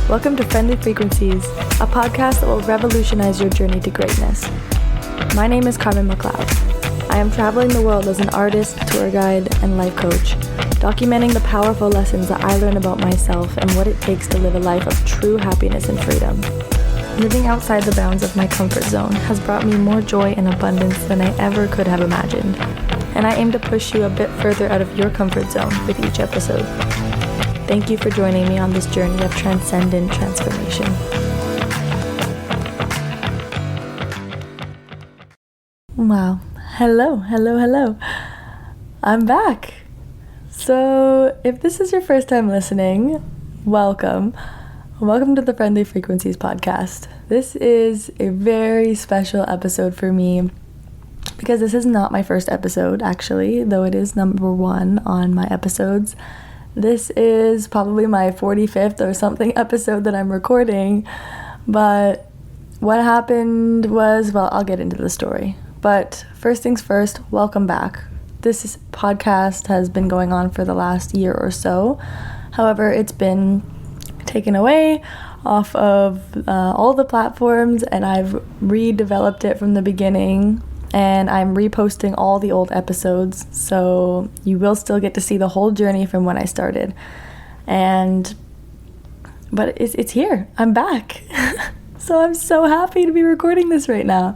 Welcome to Friendly Frequencies, a podcast that will revolutionize your journey to greatness. My name is Carmen MacLeod. I am traveling the world as an artist, tour guide, and life coach, documenting the powerful lessons that I learn about myself and what it takes to live a life of true happiness and freedom. Living outside the bounds of my comfort zone has brought me more joy and abundance than I ever could have imagined, and I aim to push you a bit further out of your comfort zone with each episode. Thank you for joining me on this journey of transcendent transformation. Wow. Hello. I'm back. So if this is your first time listening, welcome. Welcome to the Friendly Frequencies podcast. This is a very special episode for me because this is not my first episode, actually, though it is number 1 on my episodes. This is probably my 45th or something episode that I'm recording, but what happened was, well, I'll get into the story. But first things first, welcome back. This podcast has been going on for the last year or so. However, it's been taken away off of all the platforms, and I've redeveloped it from the beginning, and I'm reposting all the old episodes, so you will still get to see the whole journey from when I started. But it's here. I'm back. So I'm so happy to be recording this right now.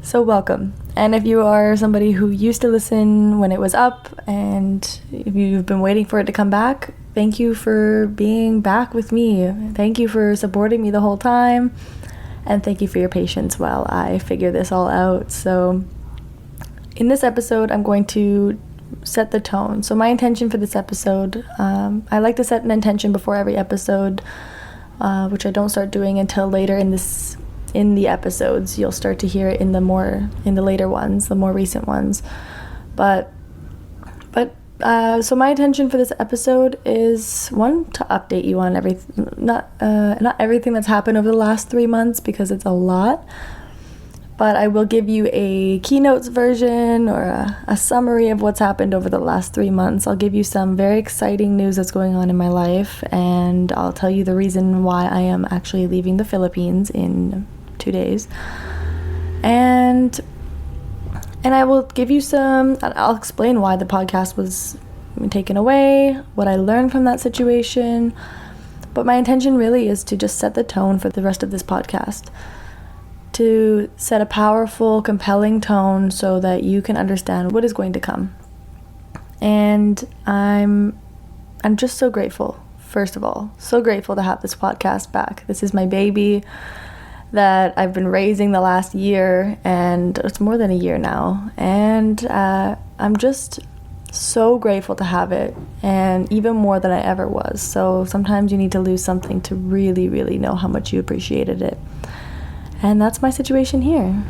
So welcome. And if you are somebody who used to listen when it was up, and if you've been waiting for it to come back, thank you for being back with me. Thank you for supporting me the whole time. And thank you for your patience while I figure this all out. So in this episode, I'm going to set the tone. So my intention for this episode, I like to set an intention before every episode, which I don't start doing until later in the episodes. You'll start to hear it in the later ones, the more recent ones. So my intention for this episode is, one, to update you on everything, not everything that's happened over the last 3 months, because it's a lot, but I will give you a keynotes version or a summary of what's happened over the last 3 months. I'll give you some very exciting news that's going on in my life, and I'll tell you the reason why I am actually leaving the Philippines in 2 days. And I will give you I'll explain why the podcast was taken away, what I learned from that situation. But my intention really is to just set the tone for the rest of this podcast. To set a powerful, compelling tone so that you can understand what is going to come. And I'm just so grateful, first of all. So grateful to have this podcast back. This is my baby that I've been raising the last year, and it's more than a year now, and I'm just so grateful to have it, and even more than I ever was. So sometimes you need to lose something to really, really know how much you appreciated it, and that's my situation here.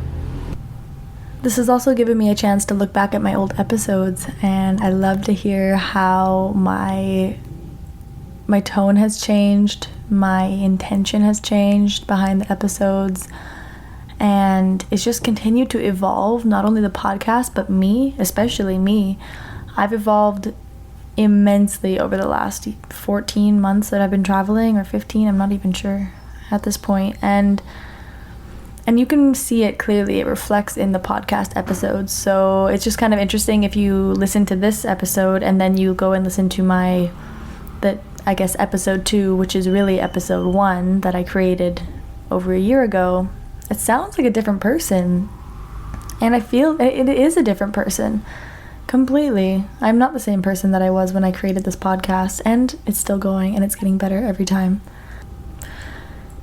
This has also given me a chance to look back at my old episodes, and I love to hear how my tone has changed, my intention has changed behind the episodes, and it's just continued to evolve, not only the podcast, but me, especially me. I've evolved immensely over the last 14 months that I've been traveling, or 15, I'm not even sure at this point, and you can see it clearly. It reflects in the podcast episodes. So it's just kind of interesting if you listen to this episode and then you go and listen to episode 2, which is really episode 1 that I created over a year ago. It sounds like a different person, and I feel it is a different person completely. I'm not the same person that I was when I created this podcast, and it's still going, and it's getting better every time.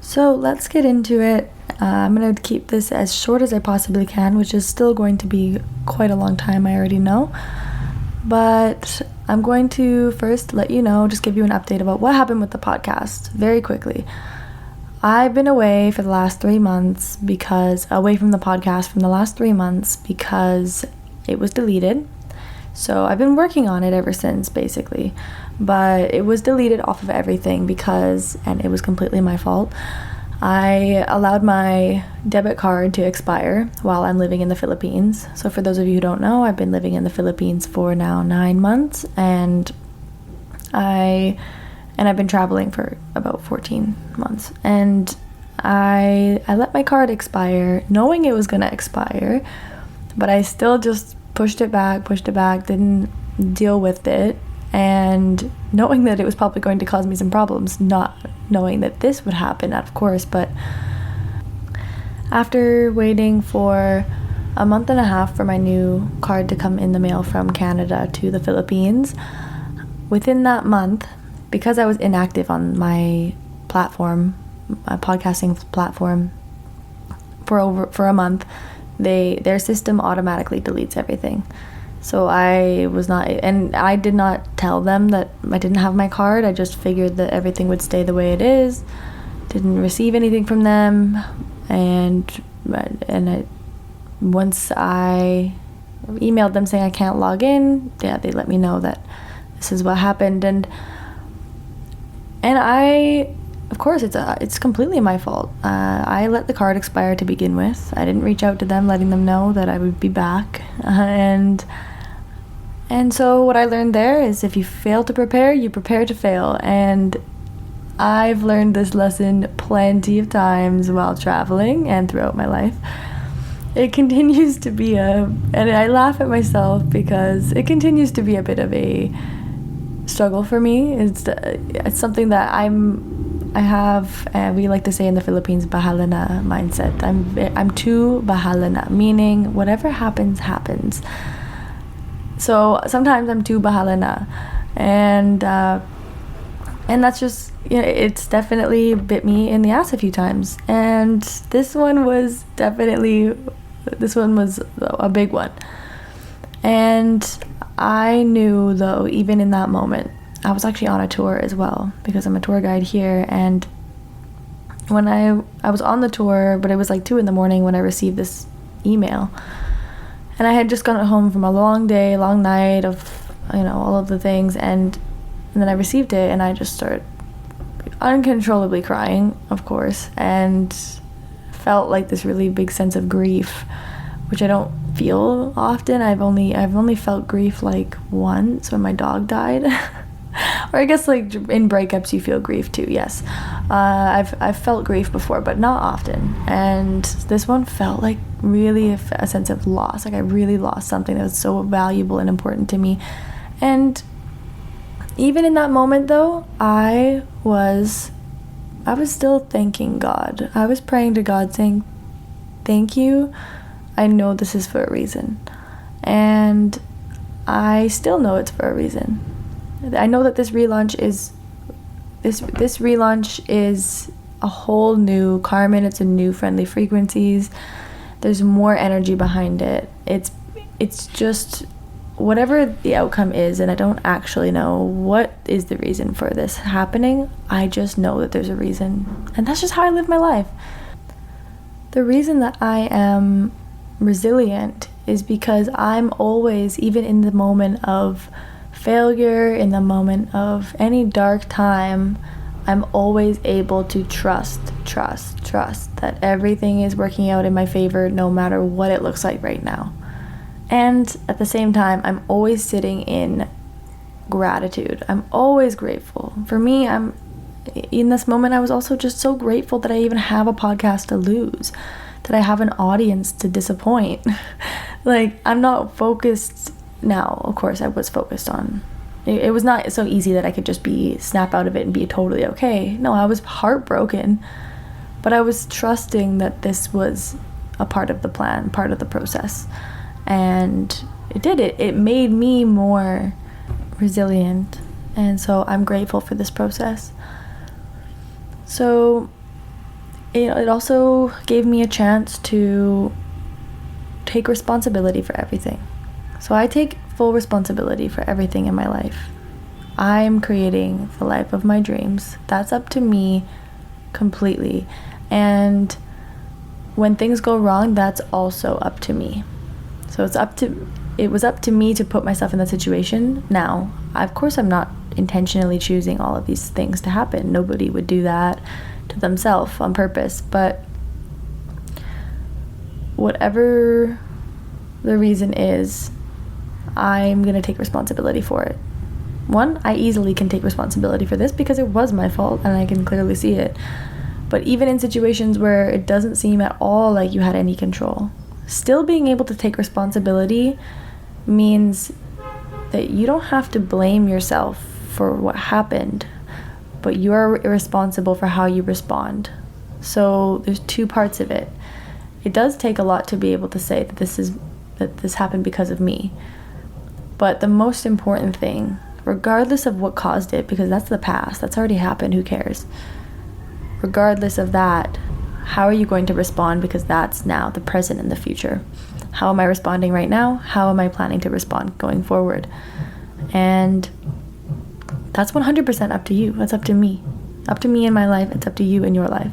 So let's get into it. I'm going to keep this as short as I possibly can, which is still going to be quite a long time, I already know. But I'm going to first let you know, just give you an update about what happened with the podcast very quickly. I've been away for the last 3 months because it was deleted. So I've been working on it ever since, basically. But it was deleted off of everything and it was completely my fault. I allowed my debit card to expire while I'm living in the Philippines. So for those of you who don't know, I've been living in the Philippines for now 9 months, and I and I've been traveling for about 14 months. And I let my card expire, knowing it was going to expire, but I still just pushed it back, didn't deal with it, and knowing that it was probably going to cause me some problems, not knowing that this would happen, of course. But after waiting for a month and a half for my new card to come in the mail from Canada to the Philippines, within that month, because I was inactive on my platform, my podcasting platform, for a month, their system automatically deletes everything. So I did not tell them that I didn't have my card. I just figured that everything would stay the way it is. Didn't receive anything from them, once I emailed them saying I can't log in, they let me know that this is what happened, and I, of course, it's completely my fault. I let the card expire to begin with. I didn't reach out to them letting them know that I would be back, and so what I learned there is if you fail to prepare, you prepare to fail. And I've learned this lesson plenty of times while traveling and throughout my life. It continues to be and I laugh at myself because it continues to be a bit of a struggle for me. It's something that I have, we like to say in the Philippines, bahala na mindset. I'm too bahala na, meaning whatever happens, happens. So sometimes I'm too bahala na, and that's just, it's definitely bit me in the ass a few times, and this one was a big one. And I knew, though, even in that moment, I was actually on a tour as well, because I'm a tour guide here, and when I was on the tour, but it was like 2 a.m. when I received this email, and I had just gotten home from a long day, long night of, all of the things, and then I received it, and I just started uncontrollably crying, of course, and felt like this really big sense of grief, which I don't feel often. I've only felt grief like once when my dog died. Or I guess like in breakups you feel grief too, yes. I've felt grief before, but not often. And this one felt like really a sense of loss. Like I really lost something that was so valuable and important to me. And even in that moment, though, I was still thanking God. I was praying to God saying, thank you. I know this is for a reason. And I still know it's for a reason. I know that this relaunch is a whole new Carmen. It's a new Friendly Frequencies. There's more energy behind it. It's just whatever the outcome is, and I don't actually know what is the reason for this happening. I just know that there's a reason, and that's just how I live my life. The reason that I am resilient is because I'm always, even in the moment of failure, in the moment of any dark time, I'm always able to trust that everything is working out in my favor no matter what it looks like right now. And at the same time, I'm always sitting in gratitude. I'm always grateful. For me, in this moment, I was also just so grateful that I even have a podcast to lose, that I have an audience to disappoint. Like, I'm not focused now. Of course, I was focused on. It was not so easy that I could just snap out of it and be totally okay. No, I was heartbroken, but I was trusting that this was a part of the plan, part of the process. And it made me more resilient, and so I'm grateful for this process. So it also gave me a chance to take responsibility for everything. So I take full responsibility for everything in my life. I'm creating the life of my dreams. That's up to me completely. And when things go wrong, that's also up to me. So it was up to me to put myself in that situation. Now, of course, I'm not intentionally choosing all of these things to happen. Nobody would do that to themselves on purpose. But whatever the reason is, I'm going to take responsibility for it. one, I easily can take responsibility for this because it was my fault and I can clearly see it. But even in situations where it doesn't seem at all like you had any control, still being able to take responsibility means that you don't have to blame yourself for what happened, but you are responsible for how you respond. So there's two parts of it. It does take a lot to be able to say that this happened because of me. But the most important thing, regardless of what caused it, because that's the past, that's already happened, who cares? Regardless of that, how are you going to respond? Because that's now the present and the future. How am I responding right now? How am I planning to respond going forward? And that's 100% up to you. That's up to me. Up to me in my life. It's up to you in your life.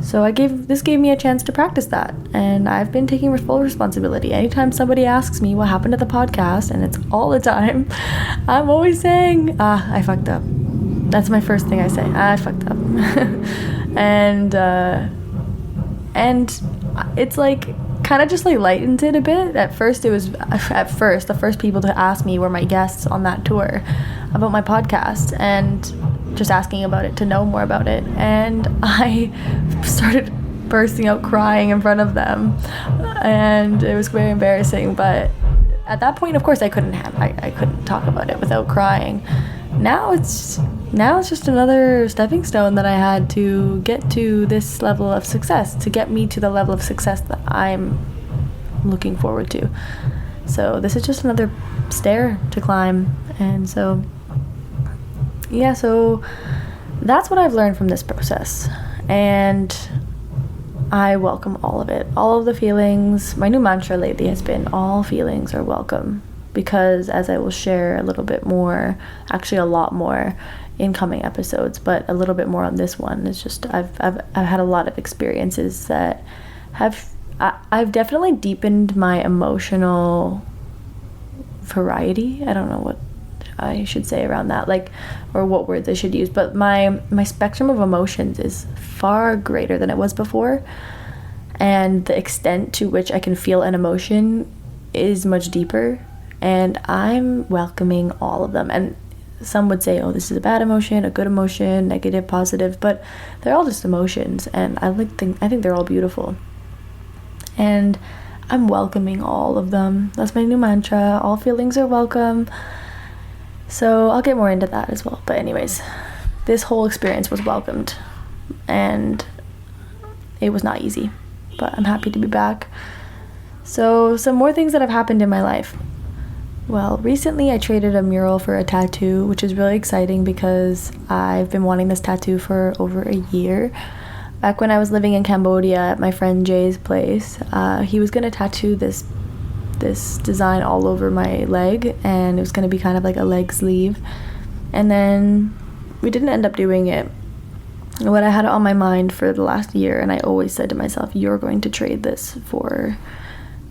So this gave me a chance to practice that. And I've been taking full responsibility. Anytime somebody asks me what happened to the podcast, and it's all the time, I'm always saying, I fucked up. That's my first thing I say. I fucked up. and it's like, kind of just like lightened it a bit. At first, the first people to ask me were my guests on that tour about my podcast and just asking about it to know more about it. And I started bursting out crying in front of them, and it was very embarrassing. But at that point, of course, I couldn't talk about it without crying. Now it's just another stepping stone that I had to get to this level of success, to get me to the level of success that I'm looking forward to. So this is just another stair to climb. And so that's what I've learned from this process. And I welcome all of it, all of the feelings. My new mantra lately has been all feelings are welcome, because as I will share a little bit more, actually a lot more in coming episodes, but a little bit more on this one, it's just I've had a lot of experiences that I've definitely deepened my emotional variety. I don't know what I should say around that, or what words I should use, but my spectrum of emotions is far greater than it was before, and the extent to which I can feel an emotion is much deeper, and I'm welcoming all of them. And some would say, oh, this is a bad emotion, a good emotion, negative, positive, but they're all just emotions, and I think they're all beautiful, and I'm welcoming all of them. That's my new mantra. All feelings are welcome. So I'll get more into that as well. But anyways, this whole experience was welcomed, and it was not easy, but I'm happy to be back. So some more things that have happened in my life. Well, recently I traded a mural for a tattoo, which is really exciting because I've been wanting this tattoo for over a year. Back when I was living in Cambodia at my friend Jay's place, he was going to tattoo this design all over my leg, and it was going to be kind of like a leg sleeve. And then we didn't end up doing it. What I had on my mind for the last year, and I always said to myself, you're going to trade this for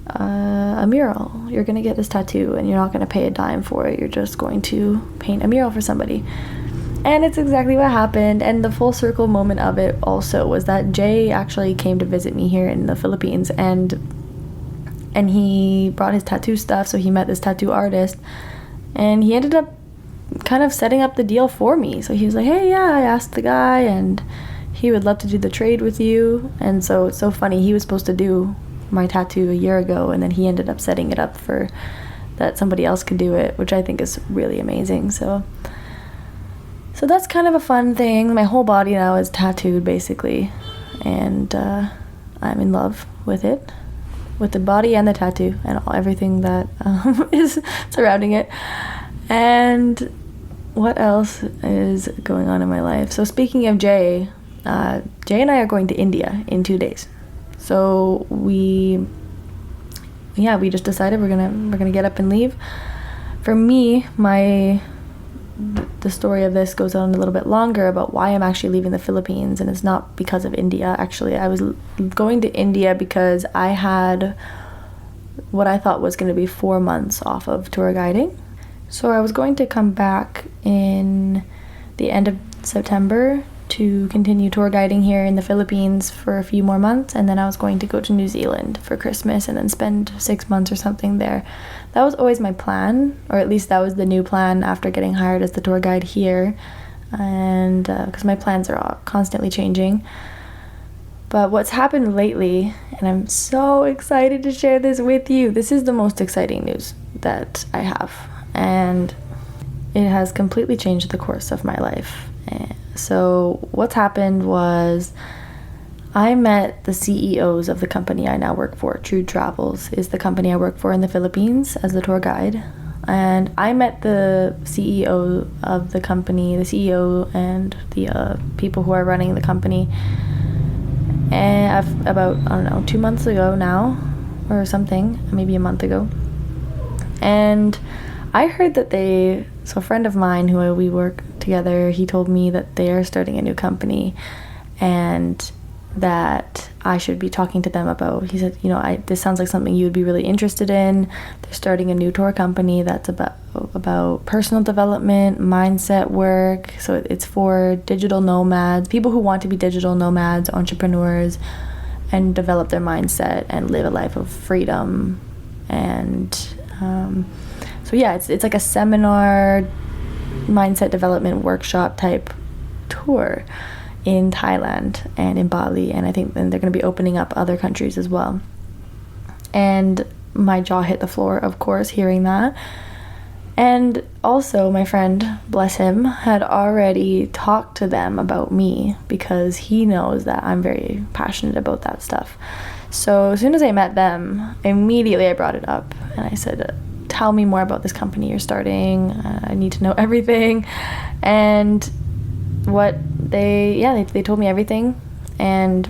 a mural. You're going to get this tattoo and you're not going to pay a dime for it. You're just going to paint a mural for somebody. And it's exactly what happened. And the full circle moment of it also was that Jay actually came to visit me here in the Philippines, and he brought his tattoo stuff. So he met this tattoo artist, and he ended up kind of setting up the deal for me. So he was like, hey, yeah, I asked the guy and he would love to do the trade with you. And so it's so funny, he was supposed to do my tattoo a year ago, and then he ended up setting it up for that somebody else could do it, which I think is really amazing. So that's kind of a fun thing. My whole body now is tattooed basically, and I'm in love with it, with the body and the tattoo and everything that is surrounding it. And what else is going on in my life? So speaking of Jay and I are going to India in 2 days. So we just decided we're gonna get up and leave. For me, the story of this goes on a little bit longer about why I'm actually leaving the Philippines, and it's not because of India. Actually, I was going to India because I had what I thought was going to be 4 months off of tour guiding. So I was going to come back in the end of September to continue tour guiding here in the Philippines for a few more months, and then I was going to go to New Zealand for Christmas and then spend 6 months or something there. That was always my plan, or at least that was the new plan after getting hired as the tour guide here, and because my plans are all constantly changing. But what's happened lately, and I'm so excited to share this with you, this is the most exciting news that I have, and it has completely changed the course of my life. So what's happened was I met the CEOs of the company I now work for. True Travels is the company I work for in the Philippines as the tour guide. And I met the CEO of the company, the CEO and the people who are running the company, and about, 2 months ago now, or something, maybe a month ago. And I heard that so a friend of mine who we work together, he told me that they are starting a new company and that I should be talking to them about, he said, this sounds like something you would be really interested in. They're starting a new tour company that's about personal development, mindset work. So it's for digital nomads, people who want to be digital nomads, entrepreneurs, and develop their mindset and live a life of freedom. And so yeah, it's like a seminar, mindset development workshop type tour in Thailand and in Bali, and I think then they're going to be opening up other countries as well. And my jaw hit the floor, of course, hearing that. And also my friend, bless him, had already talked to them about me because he knows that I'm very passionate about that stuff. So as soon as I met them, immediately I brought it up and I said, tell me more about this company you're starting. I need to know everything. And they told me everything, and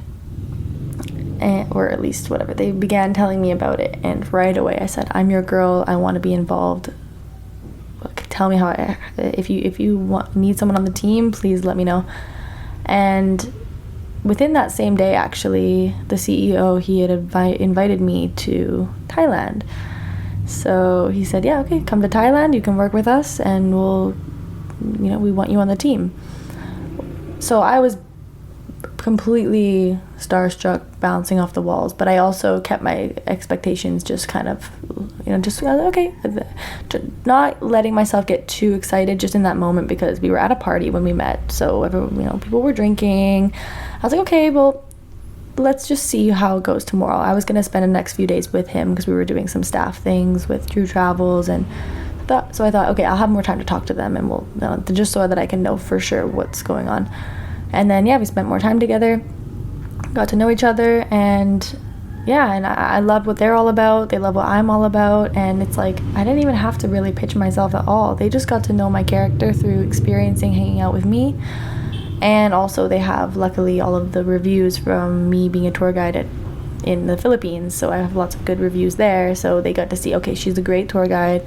or at least whatever, they began telling me about it, and right away I said, I'm your girl, I want to be involved. Tell me how if you need someone on the team, please let me know. And within that same day, actually, the CEO, he had invited me to Thailand. So he said, yeah, okay, come to Thailand, you can work with us, and we want you on the team. So I was completely starstruck, bouncing off the walls, but I also kept my expectations just kind of, okay, not letting myself get too excited just in that moment, because we were at a party when we met, so everyone, people were drinking. I was like, okay, well, let's just see how it goes tomorrow. I was going to spend the next few days with him because we were doing some staff things with True Travels, and so I thought, okay, I'll have more time to talk to them, and we'll just so that I can know for sure what's going on. And then we spent more time together, got to know each other, and I love what they're all about. They love what I'm all about, and it's like I didn't even have to really pitch myself at all. They just got to know my character through experiencing hanging out with me. And also they have, luckily, all of the reviews from me being a tour guide in the Philippines, so I have lots of good reviews there. So they got to see, okay, she's a great tour guide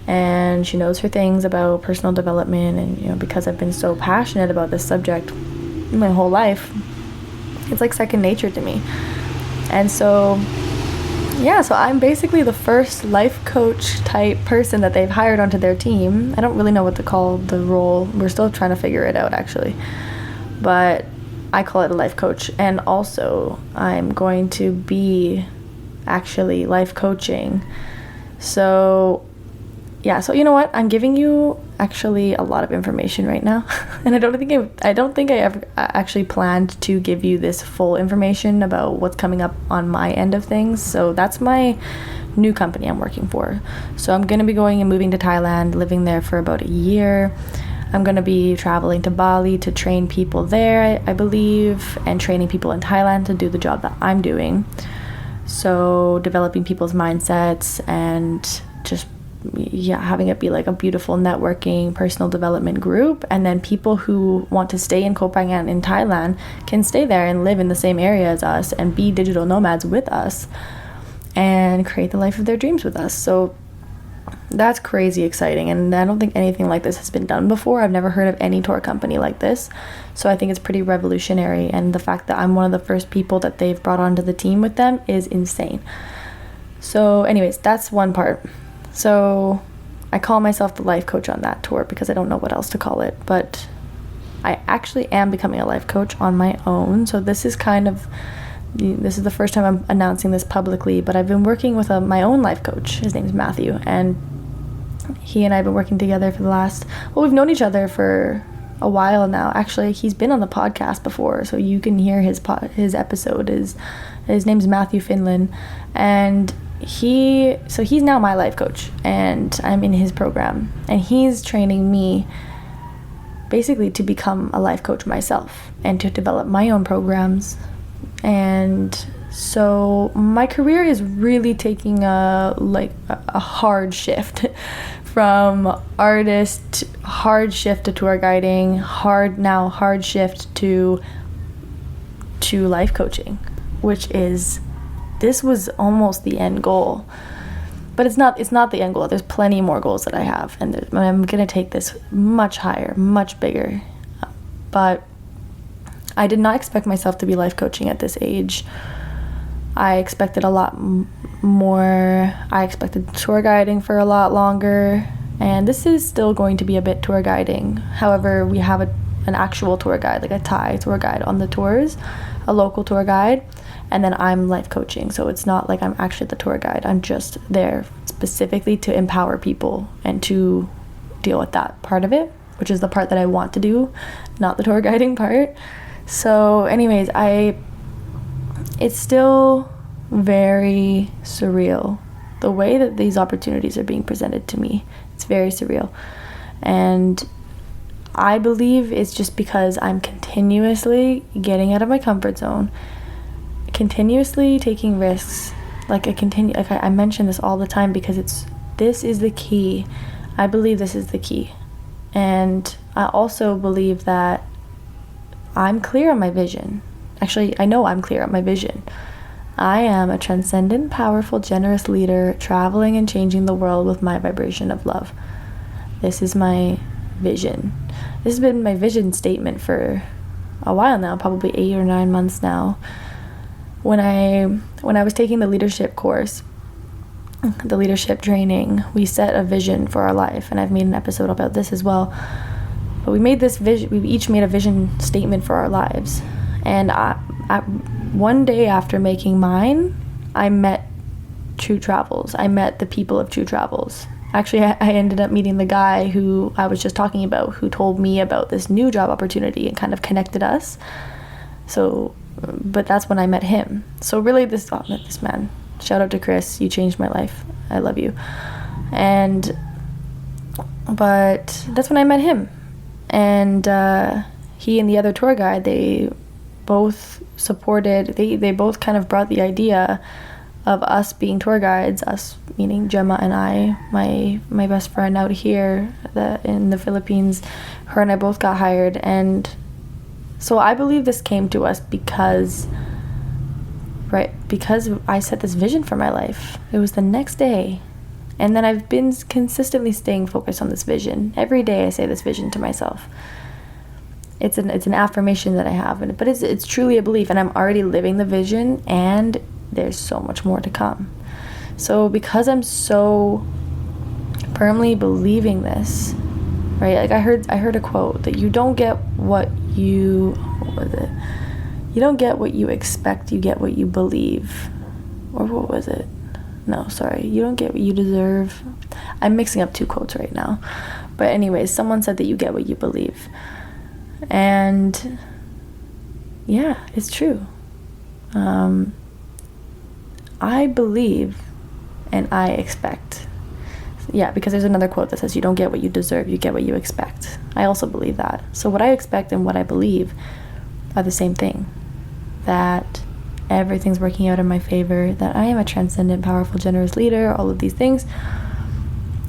and she knows her things about personal development, and because I've been so passionate about this subject my whole life, it's like second nature to me. And so so I'm basically the first life coach type person that they've hired onto their team. I don't really know what to call the role. We're still trying to figure it out, actually, but I call it a life coach. And also I'm going to be actually life coaching. So so you know what? I'm giving you actually a lot of information right now, and I don't think I ever actually planned to give you this full information about what's coming up on my end of things. So that's my new company I'm working for. So I'm going to be going and moving to Thailand, living there for about a year. I'm going to be traveling to Bali to train people there, I believe, and training people in Thailand to do the job that I'm doing. So developing people's mindsets and just having it be like a beautiful networking, personal development group. And then people who want to stay in Koh Phangan in Thailand can stay there and live in the same area as us and be digital nomads with us and create the life of their dreams with us. So that's crazy exciting, and I don't think anything like this has been done before. I've never heard of any tour company like this, so I think it's pretty revolutionary, and the fact that I'm one of the first people that they've brought onto the team with them is insane. So anyways, that's one part. So I call myself the life coach on that tour because I don't know what else to call it, but I actually am becoming a life coach on my own. So this is the first time I'm announcing this publicly, but I've been working with my own life coach. His name's Matthew, and he and I have been working together for we've known each other for a while now. Actually, he's been on the podcast before, so you can hear his episode. His name's Matthew Finlan, and he's now my life coach, and I'm in his program, and he's training me basically to become a life coach myself and to develop my own programs. And so my career is really taking a hard shift from artist, hard shift to tour guiding, hard shift to life coaching, this was almost the end goal. But it's not the end goal. There's plenty more goals that I have, and I'm going to take this much higher, much bigger. But I did not expect myself to be life coaching at this age. I expected a lot more. I expected tour guiding for a lot longer, and this is still going to be a bit tour guiding. However, we have an actual tour guide, like a Thai tour guide on the tours, a local tour guide, and then I'm life coaching. So it's not like I'm actually the tour guide. I'm just there specifically to empower people and to deal with that part of it, which is the part that I want to do, not the tour guiding part. So anyways, it's still very surreal. The way that these opportunities are being presented to me, it's very surreal. And I believe it's just because I'm continuously getting out of my comfort zone, continuously taking risks. I mention this all the time because this is the key. I believe this is the key. And I also believe that I'm clear on my vision. Actually, I know I'm clear on my vision. I am a transcendent, powerful, generous leader traveling and changing the world with my vibration of love. This is my vision. This has been my vision statement for a while now, probably 8 or 9 months now. When I was taking the leadership course, the leadership training, we set a vision for our life, and I've made an episode about this as well. But we each made a vision statement for our lives. And one day after making mine, I met True Travels. I met the people of True Travels. Actually, I ended up meeting the guy who I was just talking about, who told me about this new job opportunity and kind of connected us. But that's when I met him. So really, this man, shout out to Chris, you changed my life. I love you. But that's when I met him. And he and the other tour guide, they both supported, they both kind of brought the idea of us being tour guides, us meaning Gemma and I, my best friend out here in the Philippines. Her and I both got hired, and so I believe this came to us because I set this vision for my life. It was the next day, and then I've been consistently staying focused on this vision. Every day I say this vision to myself. It's an affirmation that I have, but it's truly a belief, and I'm already living the vision, and there's so much more to come. So because I'm so firmly believing this, right? Like I heard a quote that you don't get what you don't get what you expect, you get what you believe. Or what was it? No, sorry. You don't get what you deserve. I'm mixing up two quotes right now. But anyways, someone said that you get what you believe. And yeah, it's true. I believe and I expect. Yeah, because there's another quote that says you don't get what you deserve, you get what you expect. I also believe that. So what I expect and what I believe are the same thing. That everything's working out in my favor, that I am a transcendent, powerful, generous leader, all of these things.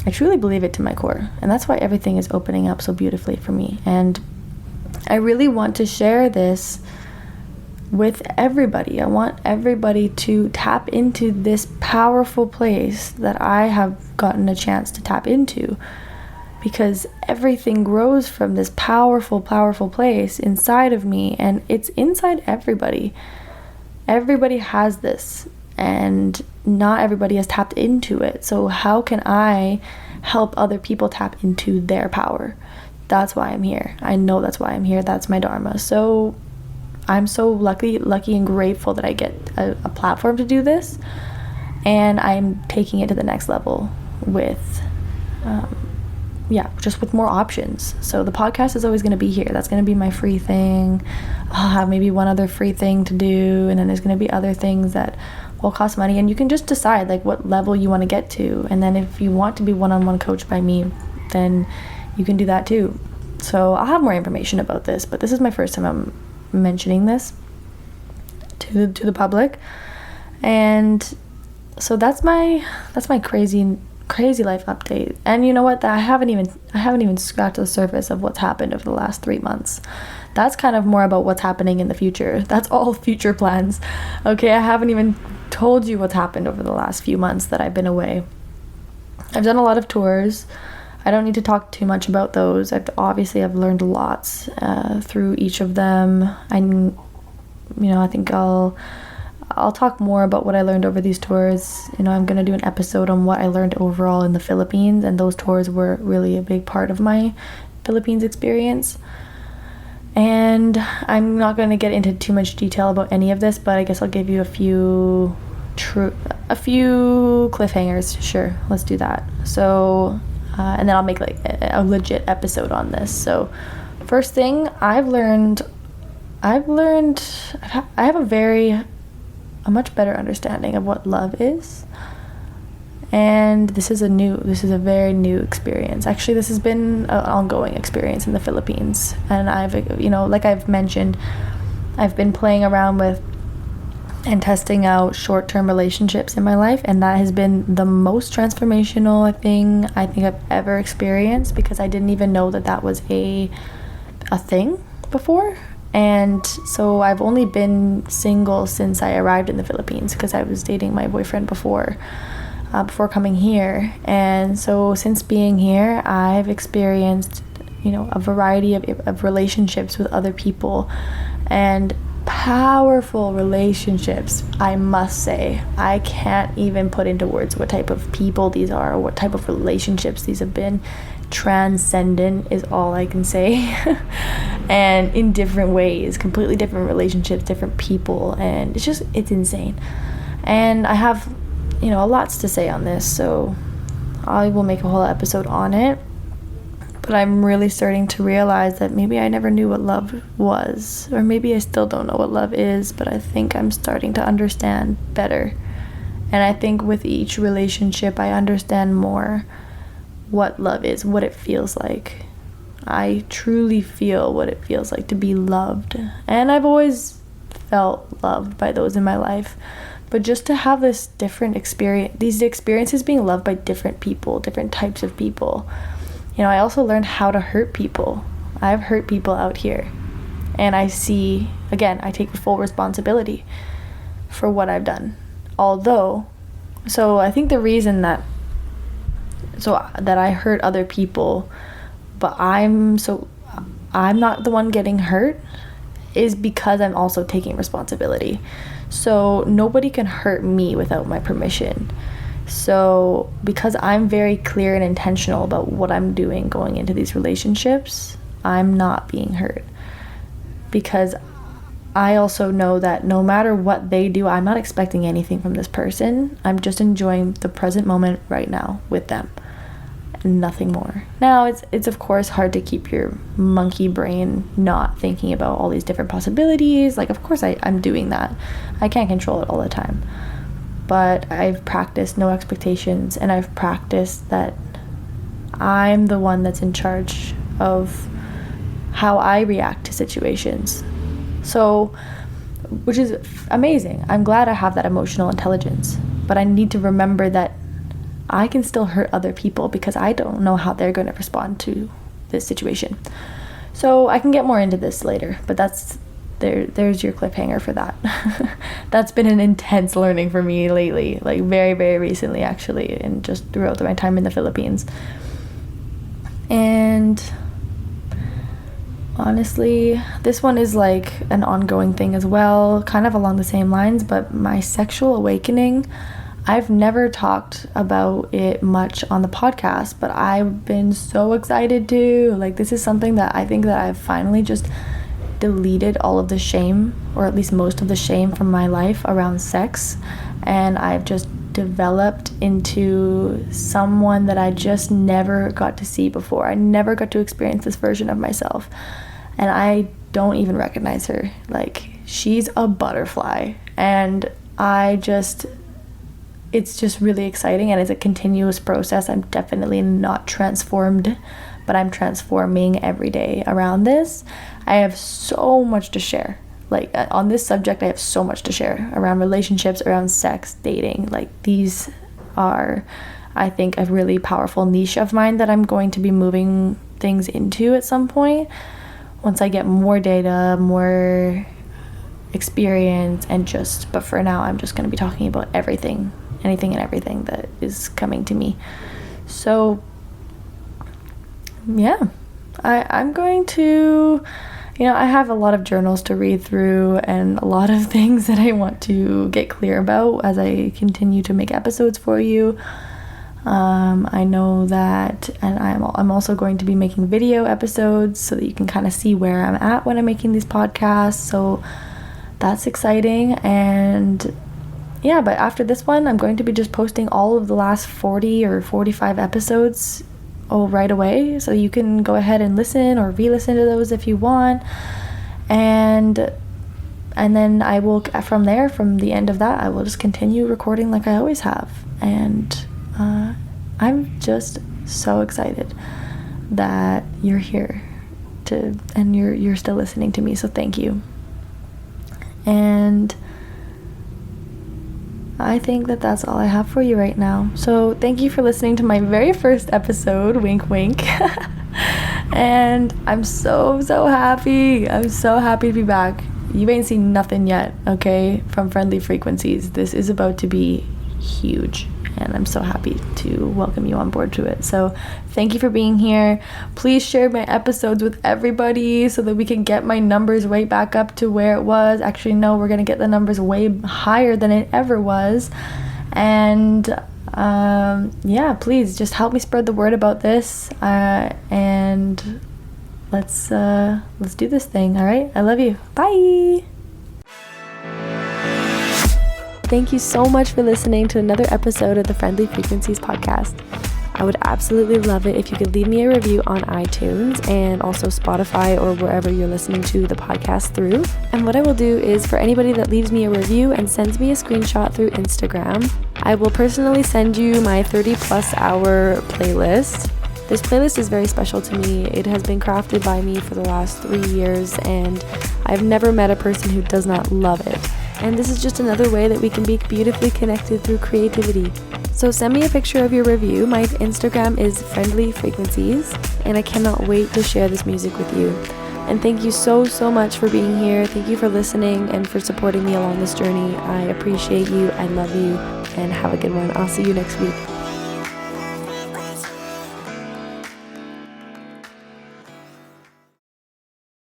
I truly believe it to my core. And that's why everything is opening up so beautifully for me. And I really want to share this with everybody. I want everybody to tap into this powerful place that I have gotten a chance to tap into, because everything grows from this powerful, powerful place inside of me, and it's inside everybody. Everybody has this, and not everybody has tapped into it. So how can I help other people tap into their power, that's why I'm here. I know that's why I'm here. That's my dharma. So I'm so lucky and grateful that I get a platform to do this, and I'm taking it to the next level with just with more options. So the podcast is always going to be here. That's going to be my free thing. I'll have maybe one other free thing to do, and then there's going to be other things that will cost money, and you can just decide like what level you want to get to. And then if you want to be one-on-one coached by me, then you can do that too. So I'll have more information about this, but this is my first time I'm mentioning this to the public. And so that's my crazy life update. And you know what, I haven't even scratched the surface of what's happened over the last 3 months. That's kind of more about what's happening in the future. That's all future plans. Okay, I haven't even told you what's happened over the last few months that I've been away. I've done a lot of tours. I don't need to talk too much about those. I've learned lots through each of them. I think I'll talk more about what I learned over these tours. I'm going to do an episode on what I learned overall in the Philippines, and those tours were really a big part of my Philippines experience. And I'm not going to get into too much detail about any of this, but I guess I'll give you a few cliffhangers. Sure, let's do that. So and then I'll make like a legit episode on this. So first thing, I have a much better understanding of what love is. And this is a very new experience. Actually, this has been an ongoing experience in the Philippines. And I've like I've mentioned, I've been playing around with and testing out short-term relationships in my life, and that has been the most transformational thing I think I've ever experienced, because I didn't even know that was a thing before. And so I've only been single since I arrived in the Philippines, because I was dating my boyfriend before coming here. And so since being here, I've experienced a variety of relationships with other people, and powerful relationships, I must say. I can't even put into words what type of people these are, or what type of relationships these have been. Transcendent is all I can say. And in different ways, completely different relationships, different people, and it's insane. And I have lots to say on this, so I will make a whole episode on it. But I'm really starting to realize that maybe I never knew what love was, or maybe I still don't know what love is, but I think I'm starting to understand better. And I think with each relationship, I understand more what love is, what it feels like. I truly feel what it feels like to be loved. And I've always felt loved by those in my life. But just to have this different experience, these experiences being loved by different people, different types of people. I also learned how to hurt people. I've hurt people out here. And I see, again, I take full responsibility for what I've done. So I think the reason that I hurt other people, but I'm not the one getting hurt, is because I'm also taking responsibility. So nobody can hurt me without my permission. So because I'm very clear and intentional about what I'm doing going into these relationships, I'm not being hurt. Because I also know that no matter what they do, I'm not expecting anything from this person. I'm just enjoying the present moment right now with them. Nothing more. Now, it's of course hard to keep your monkey brain not thinking about all these different possibilities. Like, of course I'm doing that. I can't control it all the time. But I've practiced no expectations, and I've practiced that I'm the one that's in charge of how I react to situations. So, which is amazing. I'm glad I have that emotional intelligence, but I need to remember that I can still hurt other people because I don't know how they're going to respond to this situation. So I can get more into this later, but there's your cliffhanger for that. That's been an intense learning for me lately, like very, very recently actually, and just throughout my time in the Philippines. And honestly, this one is like an ongoing thing as well, kind of along the same lines, but my sexual awakening, I've never talked about it much on the podcast, but I've been so excited to. Like, this is something that I think that I've finally just deleted all of the shame, or at least most of the shame from my life around sex, and I've just developed into someone that I just never got to see before. I never got to experience this version of myself, and I don't even recognize her. Like, she's a butterfly, and it's just really exciting, and it's a continuous process. I'm definitely not transformed, but I'm transforming every day around this. I have so much to share. Like, on this subject, I have so much to share around relationships, around sex, dating. Like, these are, I think, a really powerful niche of mine that I'm going to be moving things into at some point once I get more data, more experience, but for now, I'm just going to be talking about anything and everything that is coming to me. So yeah, I'm going to, I have a lot of journals to read through and a lot of things that I want to get clear about as I continue to make episodes for you. I know that, and I'm also going to be making video episodes so that you can kind of see where I'm at when I'm making these podcasts. So that's exciting. And yeah, but after this one, I'm going to be just posting all of the last 40 or 45 episodes right away, so you can go ahead and listen or re-listen to those if you want. And then I will, from the end of that, I will just continue recording like I always have. And I'm just so excited that you're here and you're still listening to me, so thank you. And I think that that's all I have for you right now. So thank you for listening to my very first episode, wink wink. And I'm so happy. I'm so happy to be back. You ain't seen nothing yet, okay, from Friendly Frequencies. This is about to be huge, and I'm so happy to welcome you on board to it. So thank you for being here. Please share my episodes with everybody so that we can get my numbers way back up to where it was. Actually, no, we're gonna get the numbers way higher than it ever was. And yeah, please just help me spread the word about this, and let's do this thing. All right, I love you. Bye. Thank you so much for listening to another episode of the Friendly Frequencies podcast. I would absolutely love it if you could leave me a review on iTunes and also Spotify or wherever you're listening to the podcast through. And what I will do is, for anybody that leaves me a review and sends me a screenshot through Instagram, I will personally send you my 30+ hour playlist. This playlist is very special to me. It has been crafted by me for the last 3 years, and I've never met a person who does not love it. And this is just another way that we can be beautifully connected through creativity. So send me a picture of your review. My Instagram is Friendly Frequencies, and I cannot wait to share this music with you. And thank you so much for being here. Thank you for listening and for supporting me along this journey. I appreciate you. I love you, and have a good one. I'll see you next week.